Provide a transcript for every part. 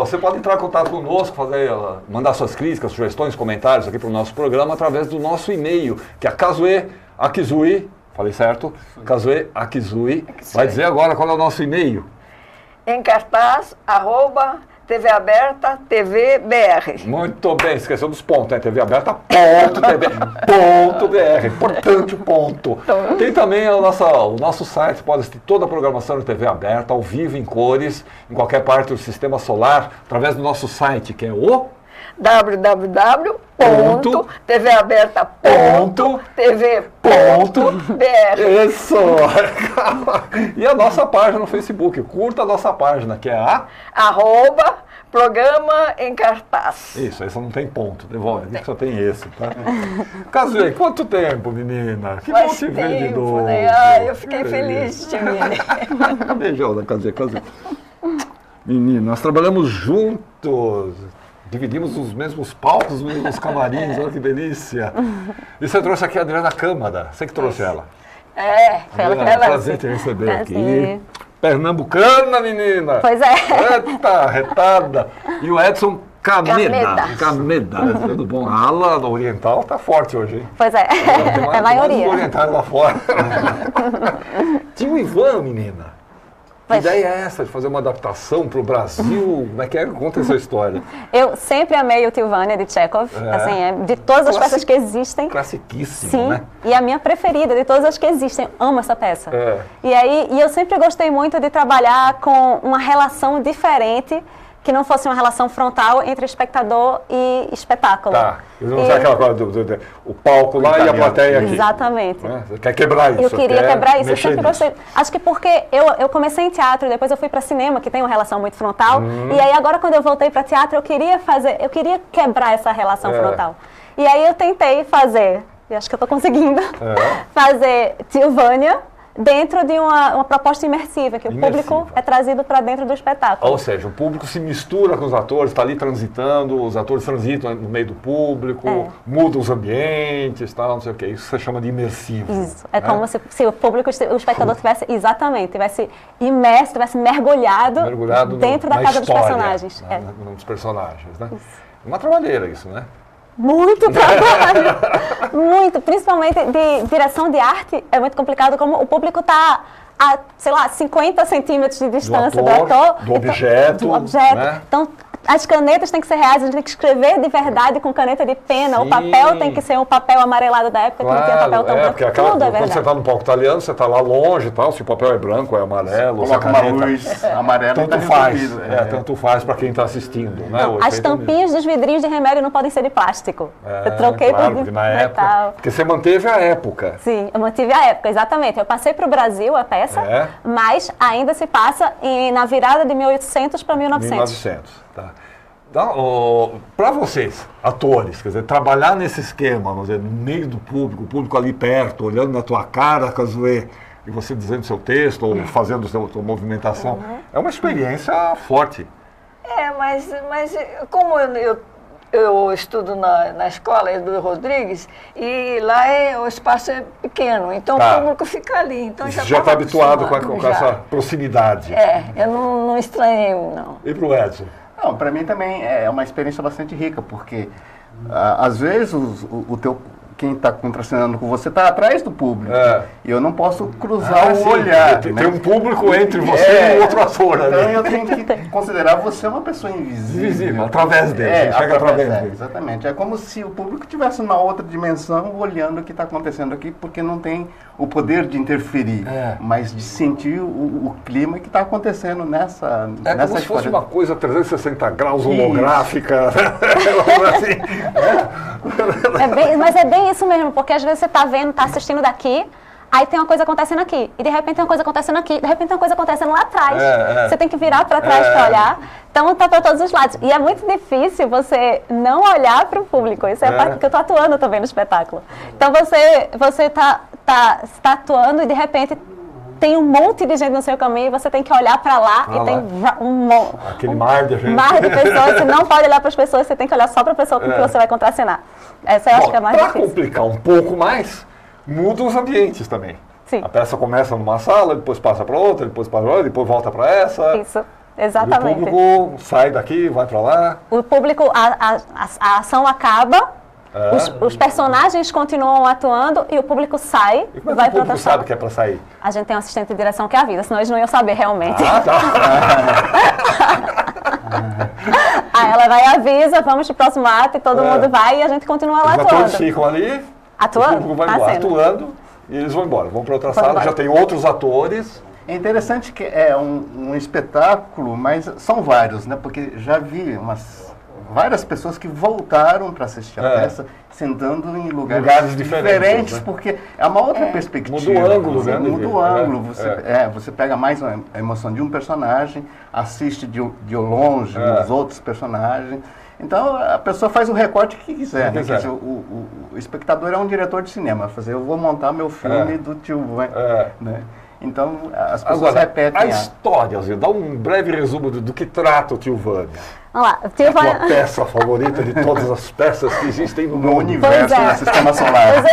você pode entrar em contato conosco, mandar suas críticas, sugestões, comentários aqui para o nosso programa através do nosso e-mail, que é Kazue Akizui, falei certo? Kazue Akizui. Vai dizer agora qual é o nosso e-mail. Em cartaz, @TV Aberta, TV BR. Muito bem, esqueceu dos pontos, né? TV Aberta, .tv.br, importante o ponto. Tem também o nosso site, pode assistir toda a programação da TV Aberta, ao vivo, em cores, em qualquer parte do Sistema Solar, através do nosso site, que é o www.tvaberta.tv.br. Isso! E a nossa página no Facebook, curta a nossa página, que é a... @Programa em Cartaz. Isso, aí só não tem ponto, devolve, só tem esse, tá? Kazue, quanto tempo, menina? Que bom te ver de novo. Né? Ai, eu fiquei feliz de te ver. Beijão da Kazue. Menina, nós trabalhamos juntos. Dividimos os mesmos palcos, os mesmos camarins, olha que delícia. E você trouxe aqui a Adriana Câmara, você que trouxe ela. Foi ela que é um prazer te receber aqui. Pernambucana, menina. Pois é. Eita, retada. E o Edson Cameda. Tudo bom? A ala oriental tá forte hoje, hein? Pois é, é a maioria. Tem orientais lá fora. Tinha o Ivan, menina. Que ideia é essa de fazer uma adaptação para o Brasil? Como é que conta essa história? Eu sempre amei o Tio Vânia de Chekhov, assim, de todas as peças que existem. Classiquíssimo, sim, né? E a minha preferida de todas as que existem. Amo essa peça. E eu sempre gostei muito de trabalhar com uma relação diferente, que não fosse uma relação frontal entre espectador e espetáculo. Tá. Não sei aquela coisa o palco lá e a plateia aqui. Exatamente. Né? Você quer quebrar isso? Eu queria quebrar isso. Eu sempre nisso. gostei. Acho que porque eu comecei em teatro, depois eu fui para cinema, que tem uma relação muito frontal. E aí agora quando eu voltei para teatro, eu queria quebrar essa relação frontal. E aí eu tentei fazer, e acho que eu estou conseguindo, fazer Tio Vânia dentro de uma proposta imersiva, que o público é trazido para dentro do espetáculo. Ou seja, o público se mistura com os atores, está ali transitando, os atores transitam no meio do público, mudam os ambientes, tal, não sei o que. Isso você chama de imersivo. Isso. É como se o público, o espectador tivesse imerso, tivesse mergulhado dentro da casa dos personagens. Dos personagens, né? Isso. Uma trabalheira isso, né? Muito trabalho, muito, principalmente de direção de arte, é muito complicado, como o público está a, 50 centímetros de distância do ator, do objeto. Né? Então, as canetas têm que ser reais, a gente tem que escrever de verdade com caneta de pena, o papel tem que ser um papel amarelado da época, que não tinha papel tão branco, tudo é verdade. Quando você está no palco italiano, você está lá longe e tal, se o papel é branco, é amarelo, coloca uma luz amarela, tanto faz, tanto faz para quem está assistindo. Né? As tampinhas dos vidrinhos de remédio não podem ser de plástico. Eu troquei por metal. Porque você manteve a época. Sim, eu mantive a época, exatamente. Eu passei para o Brasil a peça, mas ainda se passa na virada de 1800 para 1900. Tá. Para vocês, atores, quer dizer, trabalhar nesse esquema, vamos dizer, no meio do público, o público ali perto, olhando na tua cara, Kazue, e você dizendo seu texto ou fazendo sua movimentação, é uma experiência forte. Mas como eu estudo na escola do Rodrigues, e lá o espaço é pequeno, então o público fica ali. Então já está habituado com essa proximidade. Eu não estranhei, não. E para o Edson? Não, para mim também é uma experiência bastante rica, porque às vezes quem está contracenando com você está atrás do público. E eu não posso cruzar o olhar. Tem um público entre você e o outro ator. Então eu tenho que considerar você uma pessoa invisível. Através dele. Chega através dele. Exatamente. É como se o público tivesse uma outra dimensão olhando o que está acontecendo aqui, porque não tem o poder de interferir, mas de sentir o clima que está acontecendo nessa como se fosse uma coisa 360 graus holográfica. Mas é bem isso mesmo, porque às vezes você está vendo, está assistindo daqui, aí tem uma coisa acontecendo aqui, e de repente tem uma coisa acontecendo aqui, de repente tem uma coisa acontecendo lá atrás. Você tem que virar para trás para olhar, então está para todos os lados. E é muito difícil você não olhar para o público, isso é a parte que eu estou atuando também no espetáculo. Então você está atuando e de repente tem um monte de gente no seu caminho e você tem que olhar para lá e tem aquele mar de gente. Mar de pessoas, você não pode olhar para as pessoas, você tem que olhar só para a pessoa com que você vai contracenar. Essa eu acho que é a mais difícil. Para complicar um pouco mais, muda os ambientes também. Sim. A peça começa numa sala, depois passa para outra, depois para outra, depois volta para essa. Isso. Exatamente. E o público sai daqui, vai para lá. O público, a ação acaba, os personagens continuam atuando e o público sai e como vai para o para público sabe que é para sair? A gente tem um assistente de direção que avisa, senão eles não iam saber realmente. Tá. Aí ela vai e avisa, vamos pro próximo ato e todo mundo vai e a gente continua lá atuando. Os atores ficam ali, atuando, o público vai embora, atuando e eles vão embora. Vão para outra sala, já tem outros atores. É interessante que é um espetáculo, mas são vários, né? Porque já vi várias pessoas que voltaram para assistir a peça, sentando em lugares diferentes, né? Porque é uma outra perspectiva. Muda o ângulo, né? Muda o ângulo. Você pega mais a emoção de um personagem, assiste de longe os outros personagens. Então, a pessoa faz o recorte que quiser. Né? Quer dizer, o espectador é um diretor de cinema. Eu vou montar meu filme do Tio Vânia. Né? Então, as pessoas repetem. A história, dá um breve resumo do que trata o Tio Vânia. Vamos lá. A tua peça favorita de todas as peças que existem no universo do Sistema Solar.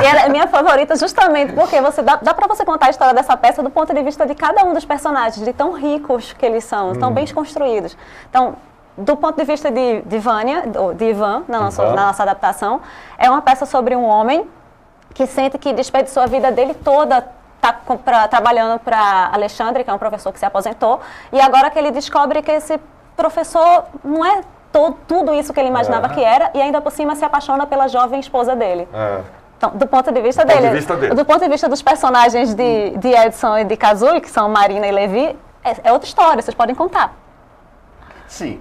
E ela é minha favorita justamente porque dá para você contar a história dessa peça do ponto de vista de cada um dos personagens, de tão ricos que eles são, tão bem construídos. Então, do ponto de vista de Vânia, de Ivan, na nossa adaptação, é uma peça sobre um homem que sente que desperdiçou a vida dele toda trabalhando para Alexandre, que é um professor que se aposentou, e agora que ele descobre que esse professor não é tudo isso que ele imaginava que era, e ainda por cima se apaixona pela jovem esposa dele. Então, do ponto de vista dele. Do ponto de vista dos personagens de Edson e de Kazui, que são Marina e Levi, é outra história, vocês podem contar. Sim,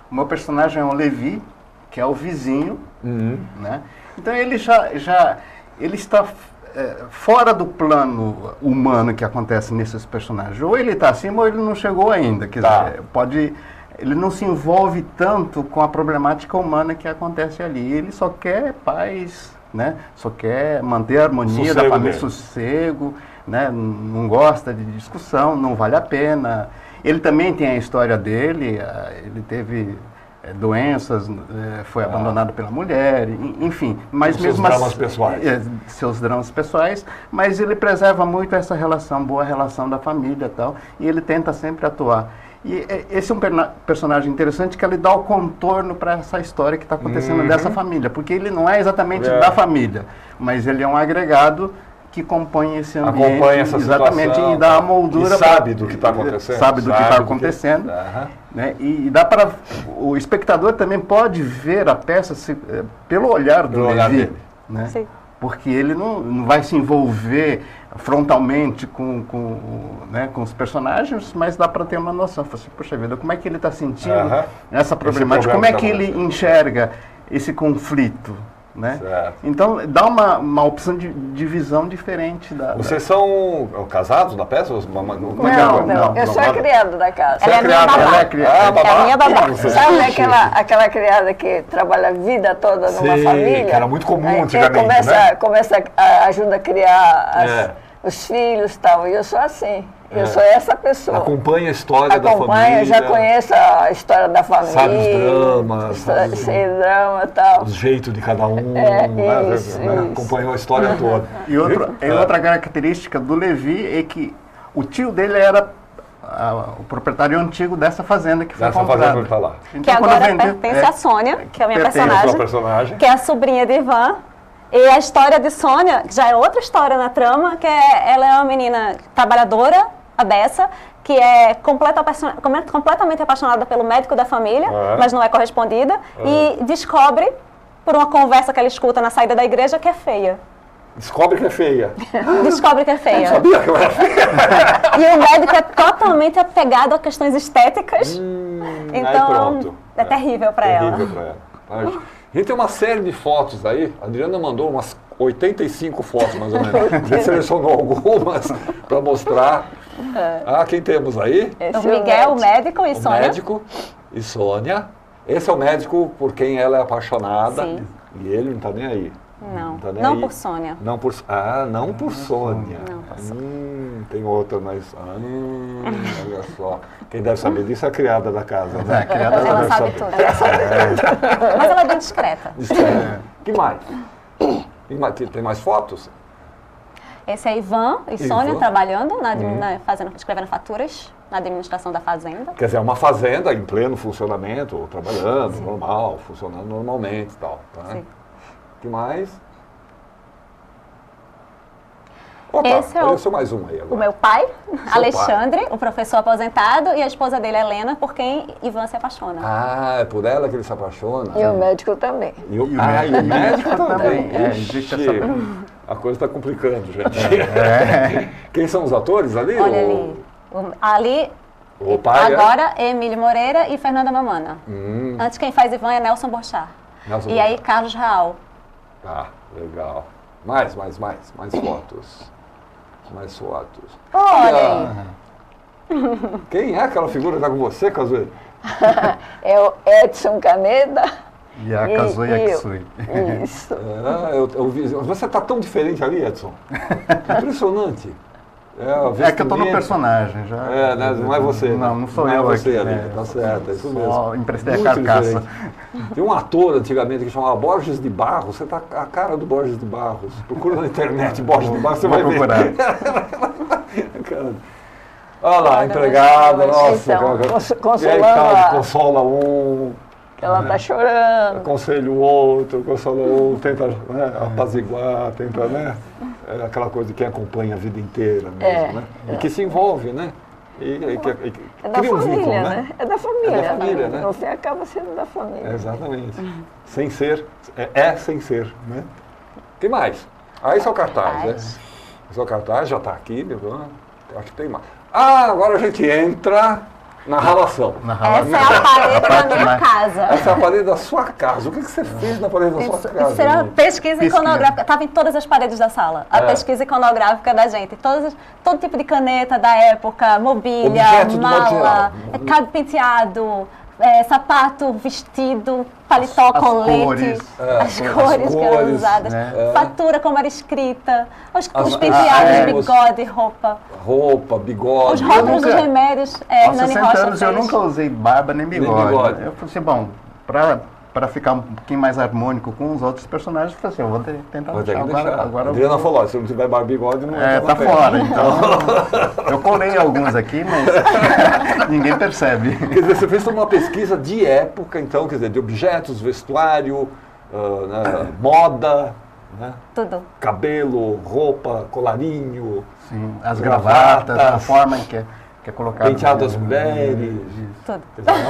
o meu personagem é o Levi, que é o vizinho, né? Então ele ele está fora do plano humano que acontece nesses personagens. Ou ele está acima ou ele não chegou ainda. Quer dizer, ele não se envolve tanto com a problemática humana que acontece ali. Ele só quer paz, né? Só quer manter a harmonia da família, sossego, né? Não gosta de discussão, não vale a pena. Ele também tem a história dele, ele teve doenças, foi abandonado pela mulher, enfim. Mas seus dramas pessoais. Seus dramas pessoais, mas ele preserva muito essa relação, boa relação da família e tal, e ele tenta sempre atuar. E esse é um personagem interessante que ele dá o contorno para essa história que está acontecendo dessa família, porque ele não é exatamente da família, mas ele é um agregado que compõe esse ambiente, acompanha essa situação, e dá a moldura. E sabe do que está acontecendo. Sabe do que está acontecendo. Né? E dá para... O espectador também pode ver a peça pelo olhar do Levi. Né? Sim. Porque ele não vai se envolver frontalmente com os personagens, mas dá para ter uma noção. Assim, poxa vida, como é que ele está sentindo essa problemática? Como é que ele enxerga esse conflito? Né? Então, dá uma opção de visão diferente. Vocês são casados na peça? Não. Eu sou a criada da casa. Ela é a minha babá. É a minha babá. Sabe aquela criada que trabalha a vida toda numa família? Que era muito comum antigamente, ajuda a criar os filhos e tal. E eu sou assim. Eu sou essa pessoa. Acompanha a história da família. Já conheço a história da família. Sabe os dramas. Sei drama e tal. O jeito de cada um. Isso. Acompanhou a história toda. E outra característica do Levi é que o tio dele era o proprietário antigo dessa fazenda que foi comprada. Então, que agora pertence a Sônia, que é a minha personagem, que é a sobrinha de Ivan. E a história de Sônia, que já é outra história na trama, que ela é uma menina trabalhadora, a beça, que é completamente apaixonada pelo médico da família, mas não é correspondida, e descobre, por uma conversa que ela escuta na saída da igreja, que é feia. Descobre que é feia. Descobre que é feia. Eu sabia que eu era feia. E o médico é totalmente apegado a questões estéticas, então é terrível para ela. A gente tem uma série de fotos aí, a Adriana mandou umas 85 fotos, mais ou menos. A gente selecionou algumas para mostrar. Quem temos aí? O Miguel, o médico e Sônia. O médico e Sônia. Esse é o médico por quem ela é apaixonada. Sim. E ele não está nem aí. Não por Sônia. Não por Sônia. Não por Sônia. Tem outra, mas... olha só. Quem deve saber disso é a criada da casa, né? Ela sabe tudo. Mas ela é bem discreta. Que mais? Tem mais fotos? Esse é Ivan e Sônia trabalhando, escrevendo faturas na administração da fazenda. Quer dizer, é uma fazenda em pleno funcionamento, trabalhando, normal, funcionando normalmente e tal. Tá? Sim. O que mais? Esse é mais um aí agora. O meu pai, Alexandre, o professor aposentado, e a esposa dele, Helena, por quem Ivan se apaixona. Ah, é por ela que ele se apaixona? E o médico também. E o médico também. A coisa está complicando, gente. Quem são os atores ali? Olha ali, o pai agora Emílio Moreira e Fernanda Mamana. Antes quem faz Ivan é Nelson Borchard. E aí Carlos Raal. Ah, legal. Mais fotos. Mais fotos. Olha aí. Quem é aquela figura que está com você, Kazuê? É o Edson Caneda. E a Kazuya Kisui. Isso. Eu vi. Você está tão diferente ali, Edson. Impressionante. É que eu estou no personagem já. Né? Não é você. Não sou eu você aqui. Ali. Tá certo, é isso mesmo. Só emprestei a carcaça. Tem um ator antigamente que chamava Borges de Barros. Você tá a cara do Borges de Barros. Procura na internet Borges de Barros, você vai procurar. ver. Olha lá, empregada, nossa. Então, consolando consola um. Ela está chorando. Aconselha o outro, consola o outro, tenta apaziguar, tenta, né? É aquela coisa de quem acompanha a vida inteira mesmo, né? E que se envolve, né? É da família, né? É da família. É da família, né? No fim acaba sendo da família. Exatamente. Sem ser, sem ser, né? O que mais? Esse é o cartaz, né? Esse é o cartaz, já está aqui, acho que tem mais. Agora a gente entra na relação. Essa é a parede da minha casa. Essa é a parede da sua casa. O que você fez na parede da sua casa? Isso era pesquisa iconográfica. Estava em todas as paredes da sala. A pesquisa iconográfica da gente. Todo tipo de caneta da época, mobília, mala, cabelo penteado, sapato, vestido, paletó, colete, as cores que eram usadas, fatura como era escrita, os penteados, bigode, roupa. Bigode. Os rótulos dos remédios, Nani Rocha fez. Eu nunca usei barba nem bigode. Eu falei assim, bom, para ficar um pouquinho mais harmônico com os outros personagens, eu falei assim, eu vou tentar deixar. Agora Adriana falou, se não tiver barba e bigode, não tá fora. Então, eu colei alguns aqui, mas ninguém percebe. Quer dizer, você fez toda uma pesquisa de época, então, quer dizer, de objetos, vestuário, moda, né? Tudo. Cabelo, roupa, colarinho. Sim, as gravatas, a forma em que é colocado. Penteado das mulheres. Tudo.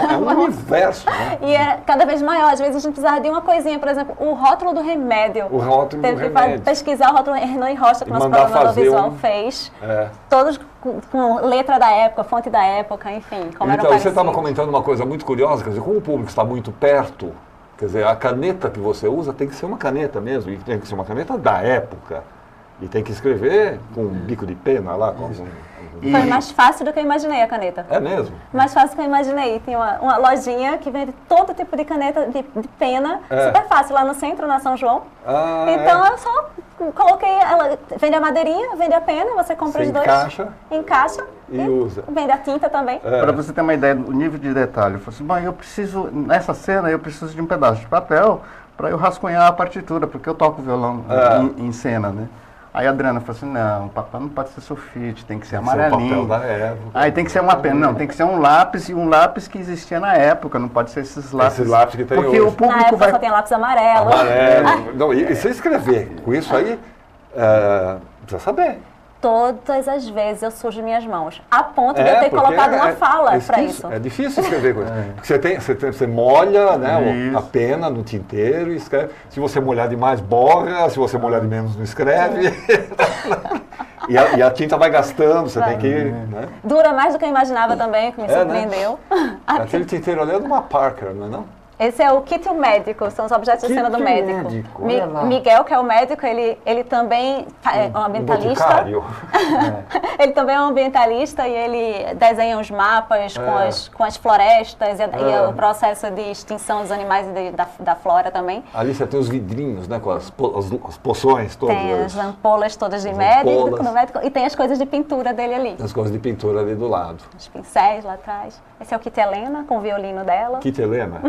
É um universo, né? E é cada vez maior. Às vezes a gente precisava de uma coisinha, por exemplo, o rótulo do remédio. O rótulo do remédio. Teve que pesquisar o rótulo Hernani Rocha, que o nosso programador visual fez. Todos com letra da época, fonte da época, enfim. Como então, você estava comentando uma coisa muito curiosa, quer dizer, como o público está muito perto, quer dizer, a caneta que você usa tem que ser uma caneta mesmo, e tem que ser uma caneta da época. E tem que escrever com um bico de pena lá. Foi mais fácil do que eu imaginei a caneta. É mesmo? Mais fácil do que eu imaginei. Tem uma lojinha que vende todo tipo de caneta de pena. Super fácil, lá no centro, na São João. Então eu só coloquei, ela vende a madeirinha, vende a pena, você compra os dois. Encaixa e usa. Vende a tinta também. Para você ter uma ideia do nível de detalhe, eu falei assim, bom, eu preciso, nessa cena eu preciso de um pedaço de papel para eu rascunhar a partitura, porque eu toco violão em cena, né? Aí a Adriana falou assim, não, o papel não pode ser sulfite, tem que ser amarelinho. O papel da época. Aí tem que ser uma pena, não, tem que ser um lápis, e um lápis que existia na época, não pode ser esses lápis. Esses lápis que tem porque hoje. O público na época só tem lápis amarelo. Não, e você escrever com isso aí, precisa saber. Todas as vezes eu sujo minhas mãos, a ponto de eu ter colocado uma fala para isso. É difícil escrever com isso. Porque você molha, né, a pena no tinteiro e escreve. Se você molhar demais, borra. Se você molhar de menos, não escreve. E a tinta vai gastando, você tem que... Né? Dura mais do que eu imaginava também, que me surpreendeu. Né? Aquele tinteiro ali é de uma Parker, não é não? Esse é o kit médico, são os objetos de cena do médico. Miguel, que é o médico, ele também é um ambientalista. Ele também é um ambientalista e ele desenha os mapas com as florestas e o processo de extinção dos animais e da flora também. Ali você tem os vidrinhos, né, com as poções todas. Tem as ampolas todas de médico e tem as coisas de pintura dele ali. As coisas de pintura ali do lado. Os pincéis lá atrás. Esse é o kit Helena, com o violino dela. Kit Helena?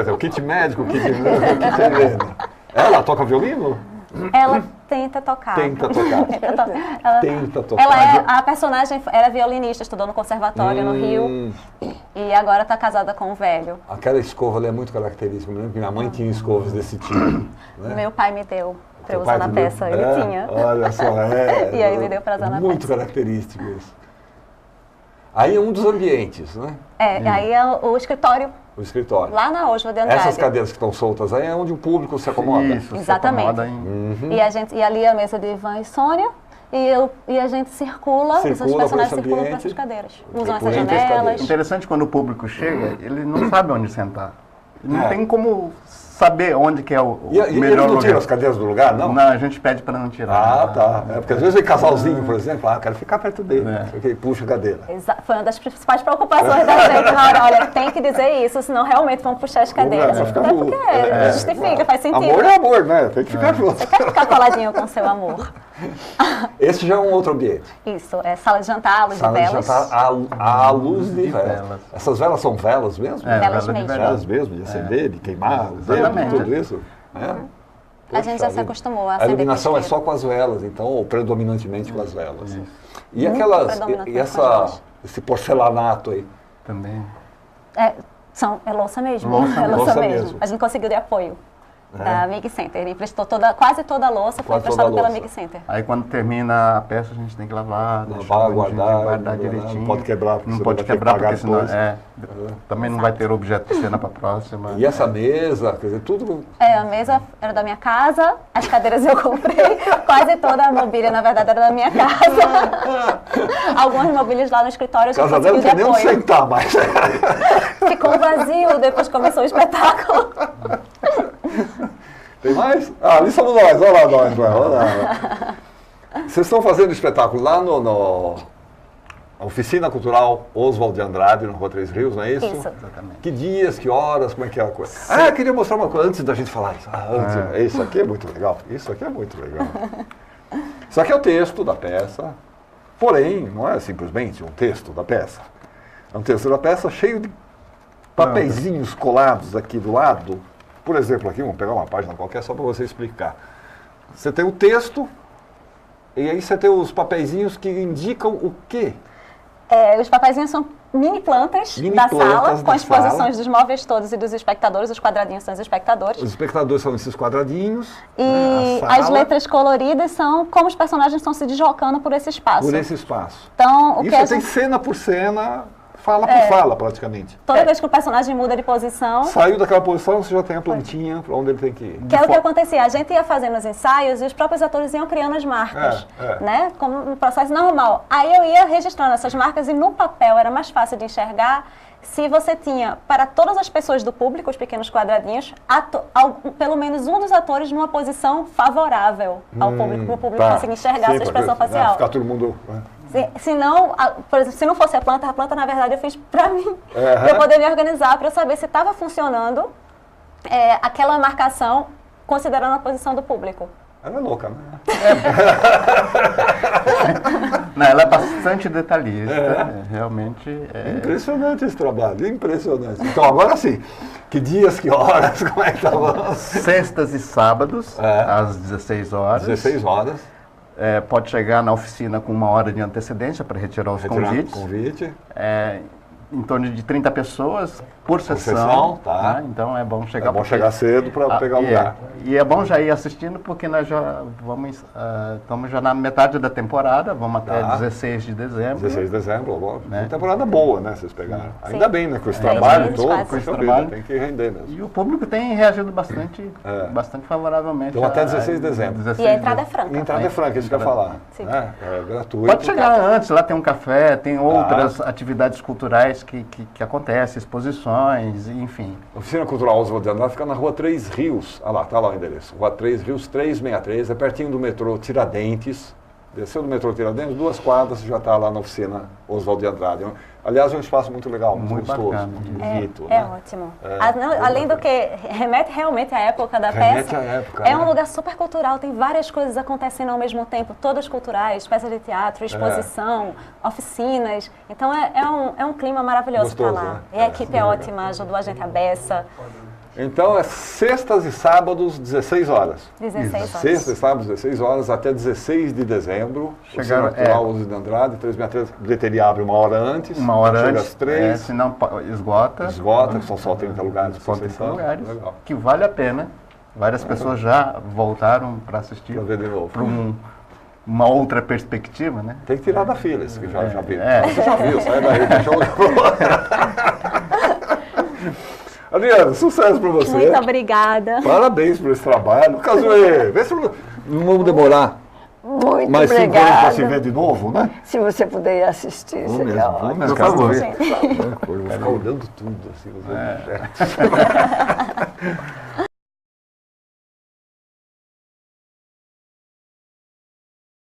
É o kit médico, o kit Helena. Ela toca violino? Ela tenta tocar. Tenta tocar. Tenta tocar. A personagem era violinista, estudou no conservatório no Rio. E agora está casada com um velho. Aquela escova ali é muito característica. Eu lembro que minha mãe tinha escovas desse tipo. Né? Meu pai me deu para usar na peça. Ele tinha. Olha só, E aí me deu para usar na peça. Muito característico isso. Aí é um dos ambientes, né? Aí é o escritório. O escritório. Lá na Oswald de Andrade. Essas cadeiras que estão soltas aí é onde o público se acomoda. Isso, exatamente. Se acomoda e ali é a mesa de Ivan e Sônia. E a gente circula os personagens circulam para essas cadeiras. Usam essas janelas. Interessante quando o público chega, ele não sabe onde sentar. Ele não tem como saber onde que é o melhor lugar. E eles não tiram as cadeiras do lugar, não? Não, a gente pede para não tirar. Tá. Porque às vezes vem casalzinho, por exemplo, quero ficar perto dele. Porque puxa a cadeira. Foi uma das principais preocupações da gente na hora. Olha, tem que dizer isso, senão realmente vão puxar as cadeiras. Porque justifica, faz sentido. Amor é amor, né? Tem que ficar junto. Você quer ficar coladinho com o seu amor. Esse já é um outro ambiente. Isso, é sala de jantar, à luz de velas. Sala de jantar à luz de velas. Essas velas são velas mesmo? Velas mesmo. Velas mesmo, de acender, de queimar, tudo isso. A gente já se acostumou a acender. A iluminação é só com as velas, então, ou predominantemente com as velas. E esse porcelanato aí? Também. É louça mesmo. Louça mesmo. A gente conseguiu de apoio. Da Mig Center. Ele emprestou quase toda a louça, foi emprestada pela Mig Center. Aí quando termina a peça, a gente tem que lavar, guardar direitinho. Não pode quebrar, porque não pode quebrar, porque senão também não vai ter objeto de cena para a próxima. E essa mesa, quer dizer, tudo... A mesa era da minha casa, as cadeiras eu comprei, quase toda a mobília, na verdade, era da minha casa. Algumas mobílias lá no escritório eu já consegui de apoio. Não tem nem onde sentar mais. Ficou vazio, depois começou o espetáculo. Tem mais? Ali somos nós. Olha lá. Vocês estão fazendo espetáculo lá na Oficina Cultural Oswald de Andrade, no Rua Três Rios, não é isso? Isso. Exatamente. Que dias, que horas, como é que é a coisa? Queria mostrar uma coisa antes da gente falar isso. Isso aqui é muito legal. Isso aqui é muito legal. Isso aqui é o texto da peça. Porém, não é simplesmente um texto da peça. É um texto da peça cheio de papeizinhos colados aqui do lado. Por exemplo, aqui, vamos pegar uma página qualquer só para você explicar. Você tem o texto e aí você tem os papeizinhos que indicam o quê? Os papeizinhos são mini plantas da sala, com as posições dos móveis todos e dos espectadores. Os quadradinhos são os espectadores. Os espectadores são esses quadradinhos. E as letras coloridas são como os personagens estão se deslocando por esse espaço. Por esse espaço. Então, e você tem cena por cena... Fala por fala, praticamente. Toda vez que o personagem muda de posição... Saiu daquela posição, você já tem a plantinha para onde ele tem que ir. Que é o que acontecia. A gente ia fazendo os ensaios e os próprios atores iam criando as marcas, né? Como um processo normal. Aí eu ia registrando essas marcas e no papel era mais fácil de enxergar se você tinha, para todas as pessoas do público, os pequenos quadradinhos, pelo menos um dos atores numa posição favorável ao público, para o público conseguir enxergar a sua expressão facial. Ficar todo mundo... Se não, por exemplo, se não fosse a planta na verdade eu fiz para mim, para eu poder me organizar, para eu saber se estava funcionando aquela marcação, considerando a posição do público. Ela é louca, né? Não, ela é bastante detalhista, realmente. Impressionante esse trabalho, impressionante. Então, agora sim, que dias, que horas, como é que tá? Sextas e sábados, às 16 horas. 16 horas. Pode chegar na oficina com 1 hora de antecedência para retirar os convites. Em torno de 30 pessoas por sessão. Tá. Né? Então é bom chegar. É bom chegar cedo para pegar o lugar. E é bom já ir assistindo porque nós já estamos já na metade da temporada, vamos até 16 de dezembro. 16 de dezembro, bom, né? Uma temporada boa, né? Vocês pegaram. Ainda bem, né? Com esse trabalho todo, com esse trabalho, tem que render mesmo. E o público tem reagido bastante favoravelmente. Então até 16 de dezembro. E a entrada é franca. A entrada é franca, isso que eu ia falar. Sim. É gratuito. Pode chegar antes, lá tem um café, tem outras atividades culturais que acontecem, exposições, enfim. A Oficina Cultural Oswald de Andrade fica na Rua Três Rios. Tá lá o endereço. Rua Três Rios, 363, é pertinho do metrô Tiradentes. Desceu do metrô Tiradentes, 2 quadras, já está lá na Oficina Oswald de Andrade. Aliás, é um espaço muito legal, muito gostoso, bacana. muito bonito. É ótimo. Além do que remete realmente à época da peça, é um lugar super cultural, tem várias coisas acontecendo ao mesmo tempo, todas culturais, peças de teatro, exposição, oficinas. Então é um clima maravilhoso para lá. Né? E a equipe é ótima, ajudou a gente a beça. Então é sextas e sábados, 16 horas. 16 horas. Sexta e sábado, 16 horas, até 16 de dezembro. Chegaram, Alves de Andrade, 363, a bilheteria abre 1 hora antes. 1 hora chega antes, às 3. senão esgota. Esgota, que são só 30 lugares. Só 30 lugares, Legal. que vale a pena. Várias pessoas já voltaram para assistir. Para ver de novo. Para uma outra perspectiva, né? Tem que tirar da fila, esse que já viu. É. Você já viu, sai daí, deixa eu... Adriana, sucesso para você. Muito obrigada. Parabéns por esse trabalho. Casoê, vê se não vamos demorar Muito mais 5 anos para obrigada. se ver de novo, né? Se você puder ir assistir, Vamos seria mesmo, ótimo. vamos mesmo. Por favor. Quero ver. Eu vou ficar olhando tudo, assim, os objetos.